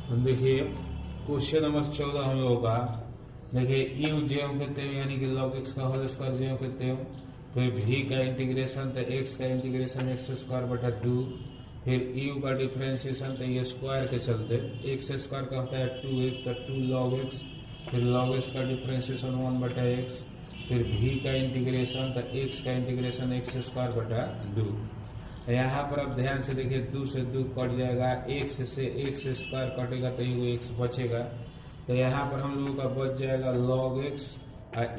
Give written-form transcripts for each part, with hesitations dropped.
देखिए question number 14 हम लोगों का। देखिए यू जेव कहते हैं यानी कि log x का होल स्क्वायर जेव कहते हो। फिर v का इंटीग्रेशन तो x का इंटीग्रेशन एक्स स्क्वायर बटा 2। फिर u का डिफ्रेंशिएशन तो ये स्क्वायर के चलते एक्स स्क्वायर का होता है 2x तो 2 log x। फिर log x का डिफ्रेंशिएशन 1 बटा x। फिर v का इंटीग्रेशन तो x का इंटीग्रेशन एक्स स्क्वायर बटा 2। यहाँ पर अब ध्यान से देखिए 2 से 2 कट जाएगा, x से एक्स स्क्वायर कटेगा तो ये x बचेगा। तो यहाँ पर हम लोगों का बच जाएगा log x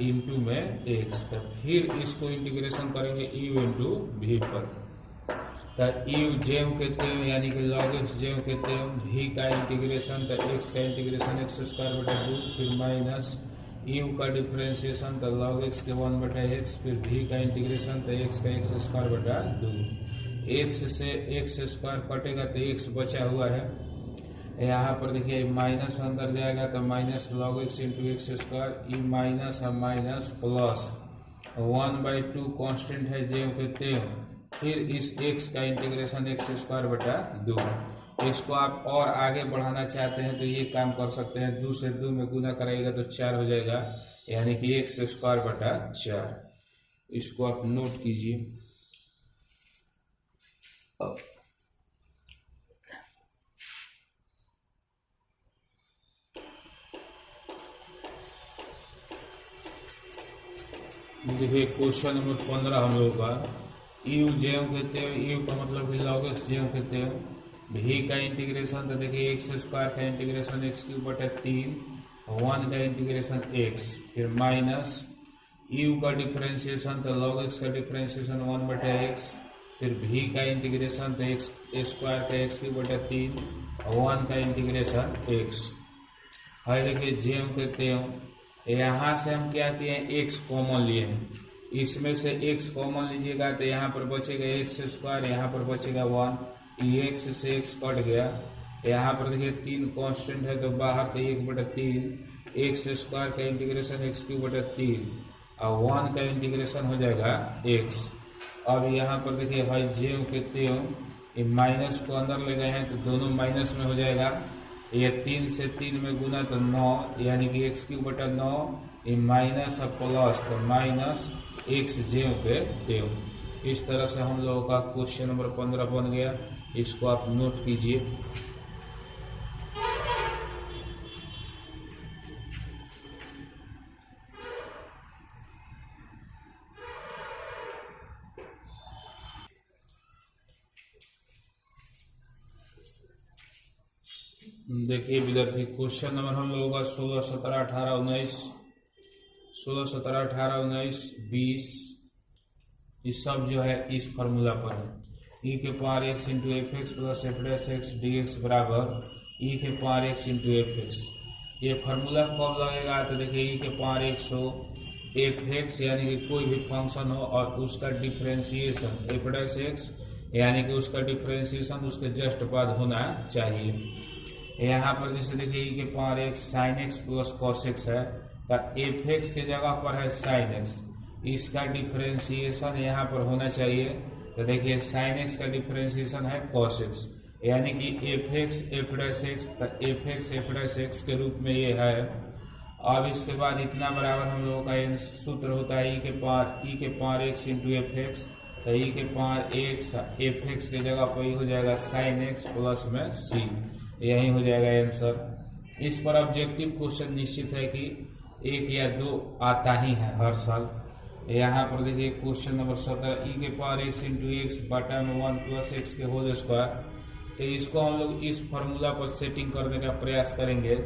इंटू में x। तो फिर इसको इंटीग्रेशन करेंगे u इंटू v पर। तो u जेव कहते हैं यानी कि log x जेव कहते हैं। v का इंटीग्रेशन तो x का इंटीग्रेशन एक्स स्क्वायर बटा 2। फिर माइनस u का डिफ्रेंशिएशन तो log x के 1 बटा x। फिर v का इंटीग्रेशन तो x का एक्स स्क्वायर बटा 2। x से एक्स स्क्वायर कटेगा तो x बचा हुआ है। यहाँ पर देखिए माइनस अंदर जाएगा तो minus log x into x square. E minus और माइनस प्लस 1/2 कॉन्स्टेंट है जेव कहते हैं। फिर इस x का इंटीग्रेशन एक्स स्क्वायर बटा 2। इसको आप और आगे बढ़ाना चाहते हैं तो ये काम कर सकते हैं। 2 से 2 में गुना कराइएगा तो 4 हो जाएगा यानी कि एक्स स्क्वायर बटा 4। इसको आप नोट कीजिए। देखिए क्वेश्चन नंबर 15 हम लोगों का। यू जेव कहते हो, यू का मतलब कि log x जेव कहते हो। v का इंटीग्रेशन तो देखिए एक्स स्क्वायर का इंटीग्रेशन एक्स क्यूब बटा 3। 1 का इंटीग्रेशन x। फिर माइनस u का डिफ्रेंशिएशन तो log x का डिफ्रेंशिएशन 1 बटा x। फिर v का इंटीग्रेशन तो एक्स स्क्वायर का एक्स क्यूब बटा 3। 1 का इंटीग्रेशन x है। देखिए जेव कहते हो। यहाँ से हम क्या किए हैं, x कॉमन लिए हैं। इसमें से x कॉमन लीजिएगा तो यहाँ पर बचेगा एक्स स्क्वायर, यहाँ पर बचेगा 1। ये x से x कट गया। यहाँ पर देखिए 3 कांस्टेंट है तो बाहर तो 1 बटा 3। एक्स स्क्वायर का इंटीग्रेशन एक्स क्यूब बटा 3 और 1 का इंटीग्रेशन हो जाएगा x। अब यहाँ पर देखिए भाई जेव कहते हो, ये माइनस को अंदर ले गए हैं तो दोनों माइनस में हो जाएगा। ये 3 से 3 में गुना तो 9 यानी कि एक्स क्यूब बटा 9। ये माइनस और प्लस तो माइनस एक्स जेव के देव। इस तरह से हम लोगों का क्वेश्चन नंबर 15 बन गया। इसको आप नोट कीजिए। देखिए विद्यार्थी क्वेश्चन नंबर हम लोगों का 16, 17, 18, 19, 16, 17, 18, 19, 20 ये सब जो है इस फार्मूला पर है। ई के power x into F x plus F dash x D x बराबर ई के power x into F x. ये फार्मूला कब लगेगा तो देखिए ई के पावर एक्स हो, एफ एक्स यानी कि कोई भी फंक्शन हो और उसका डिफ्रेंशिएशन एफ डैश एक्स यानी कि उसका डिफ्रेंशिएशन उसके जस्ट बाद होना चाहिए। यहाँ पर जैसे देखिए ई के power x sine x plus cos x है तो एफ एक्स के जगह पर है साइन एक्स। इसका डिफ्रेंशिएशन यहाँ पर होना चाहिए तो देखिए साइन एक्स का डिफ्रेंशिएशन है कॉस एक्स यानी कि f x f dash x तो f x f dash x के रूप में ये है। अब इसके बाद इतना बराबर हम लोगों का सूत्र होता है ई के power x into F x तो ई के पावर एक्स एफ एक्स के जगह पर ये हो जाएगा साइन एक्स प्लस में सी। यही हो जाएगा आंसर। इस पर ऑब्जेक्टिव क्वेश्चन निश्चित है कि 1 या 2 आता ही है हर साल। यहाँ पर देखिए क्वेश्चन नंबर 17 ई के पावर एक्स इंटू एक्स बटा में 1 प्लस एक्स के होल स्क्वायर। तो इसको हम लोग इस फॉर्मूला पर सेटिंग करने का प्रयास करेंगे।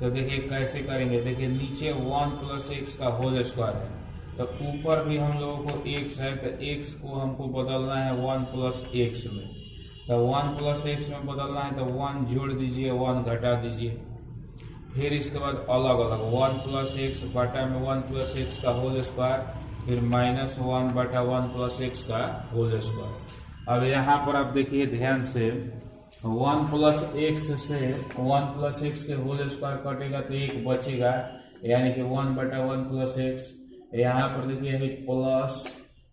तो देखिए कैसे करेंगे, देखिए नीचे 1 प्लस एक्स का होल स्क्वायर है तो ऊपर भी हम लोगों को x है तो x को हमको बदलना है 1 प्लस एक्स में। तो 1 प्लस एक्स में बदलना है तो 1 जोड़ दीजिए 1 घटा दीजिए। फिर इसके बाद अलग अलग 1 प्लस एक्स बटा में 1 प्लस एक्स का होल स्क्वायर। फिर माइनस 1 बटा 1 प्लस एक्स का होल स्क्वायर। अब यहाँ पर आप देखिए ध्यान से 1 प्लस एक्स से 1 प्लस एक्स के होल स्क्वायर कटेगा तो 1 बचेगा यानी कि 1 बटा 1 प्लस एक्स। यहाँ पर देखिए प्लस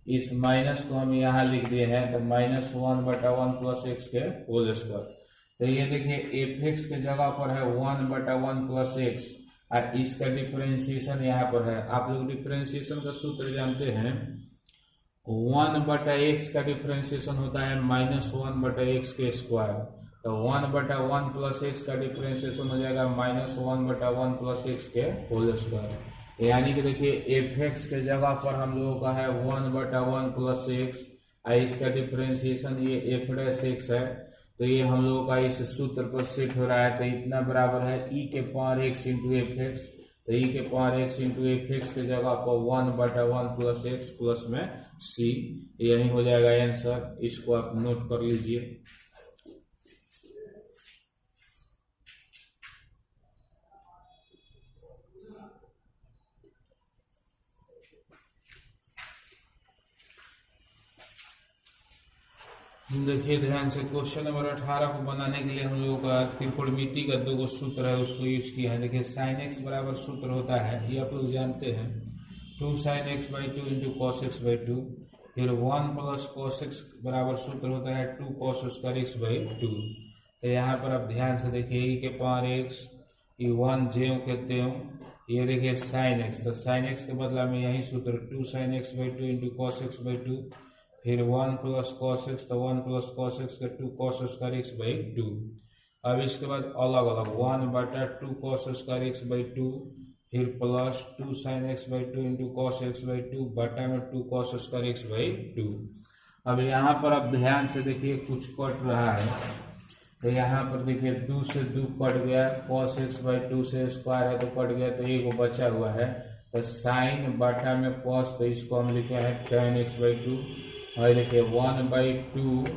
इस माइनस को हम यहाँ लिख दिए हैं तो माइनस 1 बटा 1 प्लस एक्स के होल स्क्वायर। तो ये देखिए एफ एक्स के जगह पर है 1/1 + x और इसका डिफरेंशिएशन यहाँ पर है। आप लोग डिफरेंशिएशन का सूत्र जानते हैं, 1/x का डिफरेंशिएशन होता है -1/x²। तो 1/1 + x का डिफरेंशिएशन हो जाएगा -1/1 + x²। यानी कि देखिए एफ एक्स के जगह पर हम लोगों का है 1/1 + x और इसका डिफरेंशिएशन ये f' है। तो ये हम लोगों का इस सूत्र पर सेट हो रहा है। तो इतना बराबर है e⁻x × f(x). तो e⁻x × f(x) के जगह पर 1/1 + x प्लस में c, यही हो जाएगा आंसर। इसको आप नोट कर लीजिए। देखिए ध्यान से, क्वेश्चन नंबर 18 को बनाने के लिए हम लोगों का त्रिकोणमिति का 2 सूत्र है, उसको यूज किया है। देखिए sin x बराबर सूत्र होता है, ये आप लोग जानते हैं, 2 sin x/2 × cos x/2। फिर 1 + cos x बराबर सूत्र होता है 2 cos² x/2। तो यहाँ पर आप ध्यान से देखिए e⁻x, ये 1 ज्यों के त्यों, ये देखिए sin x, तो sin x के बदला में यही सूत्र 2 sin x/2 × cos x/2। फिर 1 + cos x, तो 1 + cos x के 2 cos² x/2। अब इसके बाद अलग अलग 1/2 cos² x/2, फिर plus 2 sin x/2 × cos x/2 बटा में 2 cos² x/2। अब यहाँ पर आप ध्यान से देखिए कुछ कट रहा है। तो यहाँ पर देखिए 2 से 2 कट गया, cos x/2 से स्क्वायर है तो कट गया, तो एक बचा हुआ है। तो साइन बटा में cos, तो इसको हम लिखे हैं tan x/2। और देखिए 1/2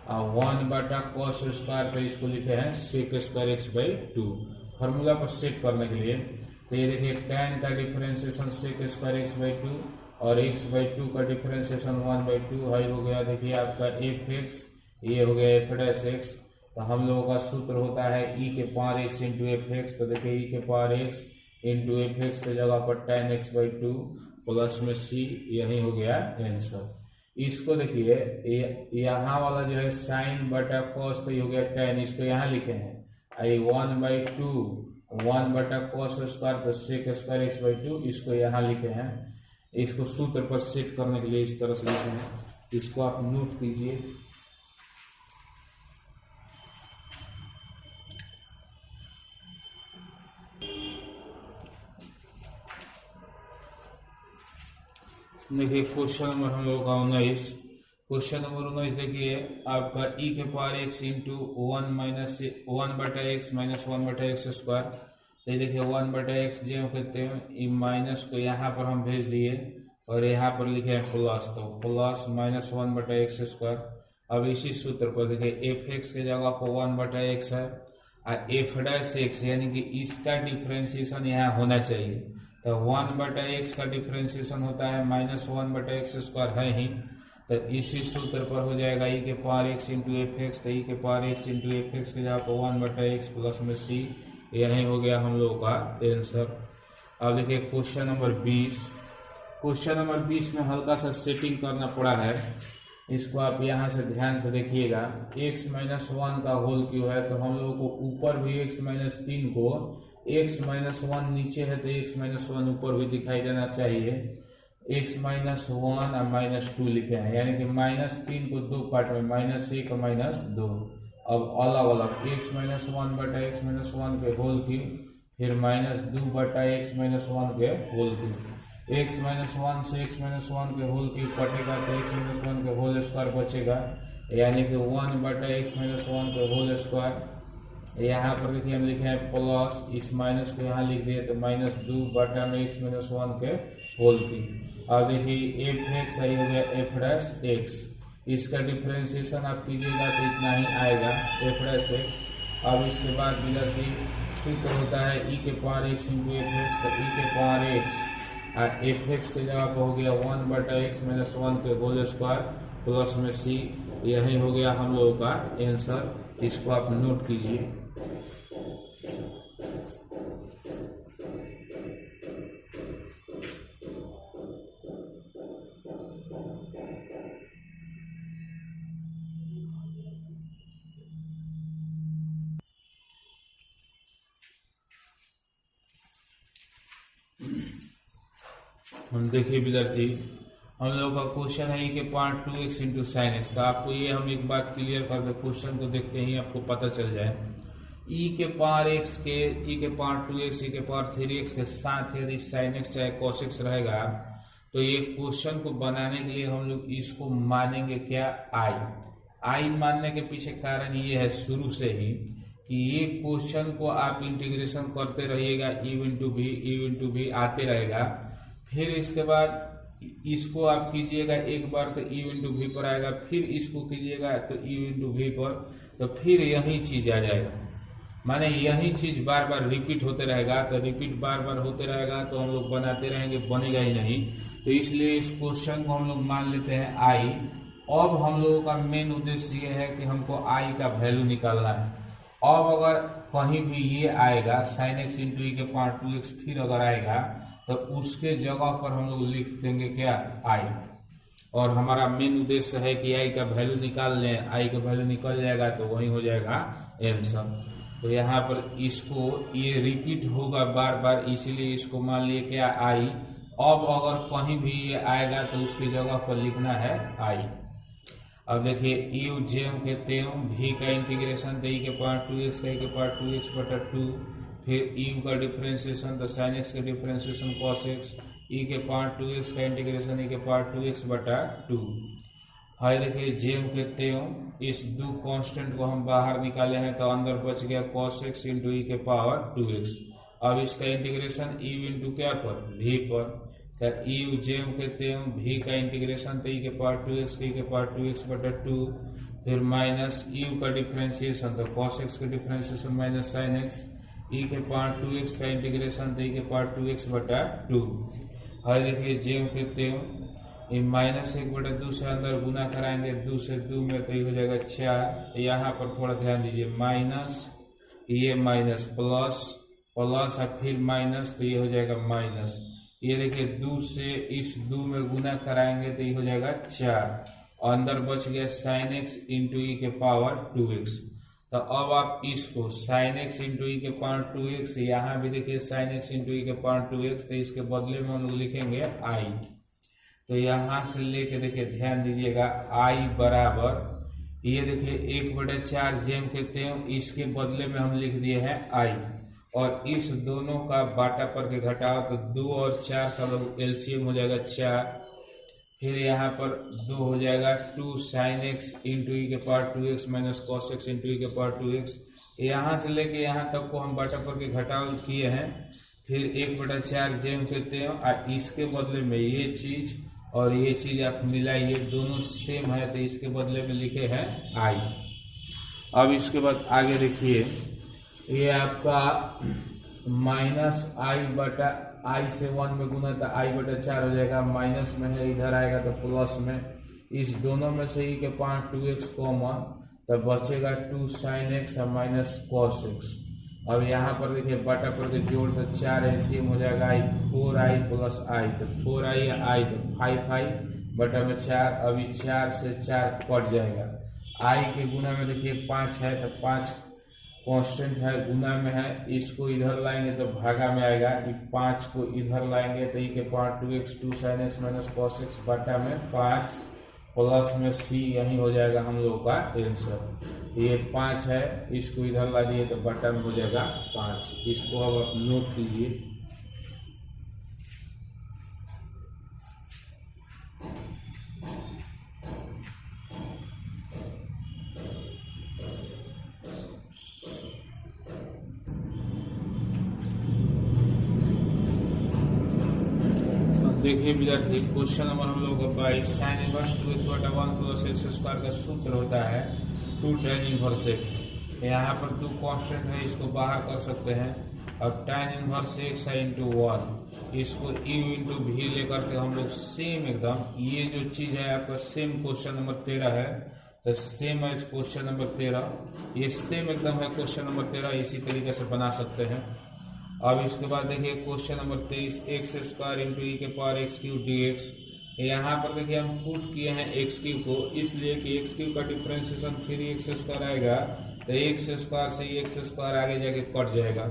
और 1/cos², तो इसको लिखे हैं sec² x/2 फॉर्मूला पर सेट करने के लिए। तो ये देखिए tan का डिफरेंशिएशन sec² x/2 और x/2 का डिफरेंशिएशन 1/2 है, हो गया देखिए आपका f(x), ये हो गया f'(x). तो हम लोगों का सूत्र होता है e⁻x × f(x). तो देखिए e⁻x × f(x) के जगह पर tan x/2 प्लस में c, यही हो गया आंसर। इसको देखिए यहाँ वाला जो है साइन बटा cos, तो ये हो गया tan, इसको यहाँ लिखे हैं। आई 1/2 1/cos², तो sec² x/2, इसको यहाँ लिखे हैं। इसको सूत्र पर सेट करने के लिए इस तरह से लिखे हैं, इसको आप नोट कीजिए। देखिए क्वेश्चन नंबर हम लोग का 19। क्वेश्चन नंबर 19 देखिए आपका e⁻x × 1/x - 1/x²। तो देखिए 1/x ज्यों के त्यों, ये माइनस को यहाँ पर हम भेज दिए और यहाँ पर लिखे हैं प्लस, तो प्लस -1/x²। अब इसी सूत्र पर देखिए f(x) के जगह पर 1/x है और f'(x), यानी कि इसका डिफरेंशिएशन यहाँ होना चाहिए। तो 1/x का डिफरेंशिएशन होता है -1/x² है ही, तो इसी सूत्र पर हो जाएगा e⁻x × f(x). तो e⁻x × f(x) के जगह पर 1/x प्लस में c, यही हो गया हम लोगों का आंसर। अब देखिए क्वेश्चन नंबर 20। क्वेश्चन नंबर 20 में हल्का सा सेटिंग करना पड़ा है, इसको आप यहाँ से ध्यान से देखिएगा। x - 1 का होल क्यों है, तो हम लोगों को ऊपर भी x - 3 को, x - 1 नीचे है तो x - 1 ऊपर भी दिखाई देना चाहिए। x - 1 और -2 लिखे हैं, यानी कि -3 को 2 पार्ट में, -1 और -2। अब अलग अलग x - 1 बटा x - 1 के होल क्यूब, फिर -2 बटा x - 1 के होल क्यूब। x - 1 से x - 1 के होल क्यूब कटेगा तो x - 1 के होल स्क्वायर बचेगा, यानी कि 1 बटा x - 1 के होल स्क्वायर। यहाँ पर देखिए हम लिखे हैं प्लस, इस माइनस को यहाँ लिख दिए तो -2 बटा में x - 1 के होल क्यूब। अब देखिए f(x) सही हो गया f'(x), इसका डिफरेंशिएशन आप कीजिएगा तो इतना ही आएगा f'(x). अब इसके बाद विद्यार्थी सूत्र होता है e⁻x × f(x), तो e⁻x और f(x) के जगह पर हो गया 1 बटा x - 1 के होल स्क्वायर प्लस में c, यही हो गया हम लोगों का आंसर। इसको आप नोट कीजिए। हम देखिए विद्यार्थी, हम लोग का क्वेश्चन है e के power 2x into sine x. तो आपको ये हम एक बात क्लियर कर दे, क्वेश्चन को देखते ही आपको पता चल जाए। e के पावर x के e के पावर 2x e के पावर 3x के साथ यदि साइन एक्स चाहे cos x रहेगा, तो ये क्वेश्चन को बनाने के लिए हम लोग इसको मानेंगे क्या, आई मानने के पीछे कारण ये है शुरू से ही कि ये क्वेश्चन को आप इंटीग्रेशन करते रहिएगा, ई इंटू भी आते रहेगा। फिर इसके बाद इसको आप कीजिएगा एक बार तो ई इंटू भी पर आएगा, फिर इसको कीजिएगा तो ई इंटू भी पर, तो फिर यही चीज आ जाएगा। माने यही चीज बार बार रिपीट होते रहेगा, तो रिपीट बार बार होते रहेगा तो हम लोग बनाते रहेंगे, बनेगा ही नहीं। तो इसलिए इस क्वेश्चन को हम लोग मान लेते हैं आई। अब हम लोगों का मेन उद्देश्य ये है कि हमको आई का वैल्यू निकालना है। अब अगर कहीं भी ये आएगा साइन एक्स इंटू ई के पावर 2x फिर अगर आएगा तो उसके जगह पर हम लोग लिख देंगे क्या, आई। और हमारा मेन उद्देश्य है कि आई का वैल्यू निकाल लें, आई का वैल्यू निकल जाएगा तो वही हो जाएगा आंसर। तो यहाँ पर इसको ये रिपीट होगा बार बार, इसीलिए इसको मान लिए क्या, आई। अब अगर कहीं भी ये आएगा तो उसकी जगह पर लिखना है आई। अब देखिए यू जेम के तेम भी का इंटीग्रेशन तो ई के पावर 2x का ई के पावर 2x बटा 2, फिर यू का डिफरेंशिएशन तो साइन एक्स का डिफरेंशिएशन cos x, ई के पावर 2x का इंटीग्रेशन ई के पावर 2x बटा 2। है देखिए जेम के तेम, इस दो कांस्टेंट को हम बाहर निकाले हैं तो अंदर बच गया cos x इंटू ई के पावर 2x। अब इसका इंटीग्रेशन ई इंटू क्या पर, भी पर, यू जेम के तेम भी का इंटीग्रेशन तो ई के पावर 2x के ई के पावर 2x बटा 2, फिर माइनस यू का डिफरेंशिएशन तो cos x का डिफरेंशिएशन माइनस साइन x, ई के पावर 2x का इंटीग्रेशन तो ई के पावर 2x बटा 2। है देखिए जेम के तेम, ये माइनस 1 बटा 2 से अंदर गुना कराएंगे, 2 से 2 में तो ये हो जाएगा 4। यहाँ पर थोड़ा ध्यान दीजिए, माइनस ये माइनस प्लस प्लस और फिर माइनस तो ये हो जाएगा माइनस। ये देखिए 2 से इस 2 में गुना कराएंगे तो ये हो जाएगा 4, अंदर बच गया साइन एक्स इंटू ई के पावर 2x। तो अब आप इसको साइन एक्स इंटू ई के पावर 2x, यहाँ भी देखिए साइन एक्स इंटू ई के पावर 2x, तो इसके बदले में हम लोग लिखेंगे आई। तो यहाँ से लेके देखिए ध्यान दीजिएगा, आई बराबर ये देखिए 1/4 जेम के तेम, इसके बदले में हम लिख दिए हैं आई। और इस दोनों का बाटा पर के घटाओ तो 2 और 4 का एलसीएम हो जाएगा 4। फिर यहाँ पर 2 हो जाएगा 2 साइन एक्स इंटू ई के power 2x minus cos x into e के पावर 2x। यहाँ से लेके यहाँ तक को हम बाटा पर के घटाव किए हैं। फिर 1/4 जेम कहते हैं, और इसके बदले में ये चीज और ये चीज आप मिलाइए, दोनों सेम है तो इसके बदले में लिखे हैं आई। अब इसके बाद आगे देखिए, ये आपका माइनस आई बटा आई से 1 में गुना तो i/4 हो जाएगा, माइनस में है इधर आएगा तो प्लस में, इस दोनों में से ई के पावर 2x कॉमन, तब बचेगा 2 साइन एक्स और माइनस कॉस एक्स। अब यहाँ पर देखिए बटा पर के जोड़ तो 4 एलसीएम हो जाएगा आई, 4i प्लस आई, तो 4i आई तो 5i बटा में 4। अभी 4 से 4 कट जाएगा, आई के गुना में देखिए 5 है तो 5 कांस्टेंट है, गुना में है, इसको इधर लाएंगे तो भागा में आएगा, 5 को इधर लाएंगे तो ई के power 2x 2 sine x minus cos x बटा में 5 प्लस में c, यही हो जाएगा हम लोग का आंसर। ये 5 है, इसको इधर ला दिए तो बटा में हो जाएगा 5। इसको अब आप नोट कीजिए। देखिए विद्यार्थी, क्वेश्चन नंबर हम लोग का 22, साइन इनवर्स 2x बटा 1 प्लस एक्स स्क्वायर का सूत्र होता है 2 tan इनवर्स x। यहाँ पर 2 कांस्टेंट है, इसको बाहर कर सकते हैं। अब tan इनवर्स x है इंटू 1, इसको u इंटू भी लेकर के हम लोग सेम एकदम, ये जो चीज है आपका सेम क्वेश्चन नंबर 13 है, तो सेम है क्वेश्चन नंबर 13, ये सेम एकदम है क्वेश्चन नंबर 13, इसी तरीके से बना सकते हैं। अब इसके बाद देखिए question number 23, x square into e के power x q d x. यहाँ पर देखिए हम पुट किए हैं एक्स क्यू को, इसलिए कि एक्स क्यू का डिफरेंशिएशन 3x स्क्वायर आएगा, तो एक्स स्क्वायर से एक्स स्क्वायर आगे जाके कट जाएगा।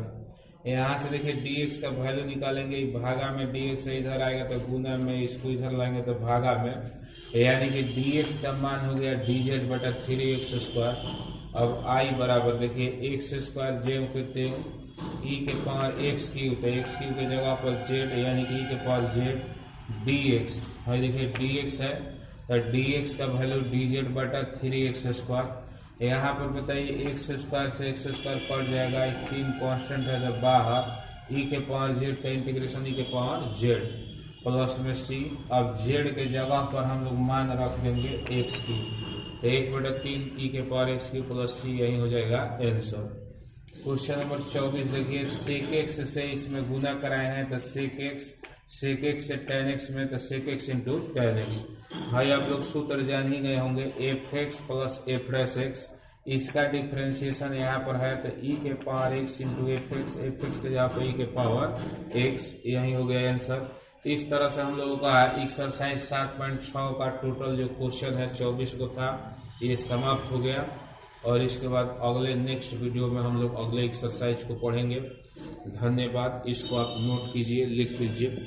यहाँ से देखिए dx का वैल्यू निकालेंगे, भागा में dx से इधर आएगा तो गुना में, इसको इधर लाएंगे तो भागा में, यानी कि dx का मान हो गया dz बटा 3x स्क्वायर। अब i बराबर देखिए x स्क्वायर जेम के तेम e के पावर x क्यूब, तो x क्यूब की जगह पर z यानी कि e के पावर z dx है। देखिए dx है तो dx का वैल्यू dz बटा 3x स्क्वायर। यहाँ पर बताइए x स्क्वायर से x स्क्वायर कट जाएगा, एक 3 कांस्टेंट है तो बाहर e के पावर z का इंटीग्रेशन e के पावर z प्लस में c। अब z के जगह पर हम लोग मान रख देंगे x की, तो 1/3 e के पावर x की प्लस c, यही हो जाएगा आंसर। क्वेश्चन नंबर 24 देखिए, sec x से इसमें गुना कराए हैं तो sec x से tan x में तो sec x into tan x। भाई आप लोग सूत्र जान ही गए होंगे, fx प्लस f'(x), इसका डिफरेंशिएशन यहाँ पर है तो e के पावर x इंटू fx के जगह पर e के पावर x, यही हो गया आंसर। इस तरह से हम लोगों का एक्सरसाइज 7.6 का टोटल जो क्वेश्चन है 24 को था, ये समाप्त हो गया। और इसके बाद अगले नेक्स्ट वीडियो में हम लोग अगले एक्सरसाइज को पढ़ेंगे। धन्यवाद। इसको आप नोट कीजिए, लिख लीजिए।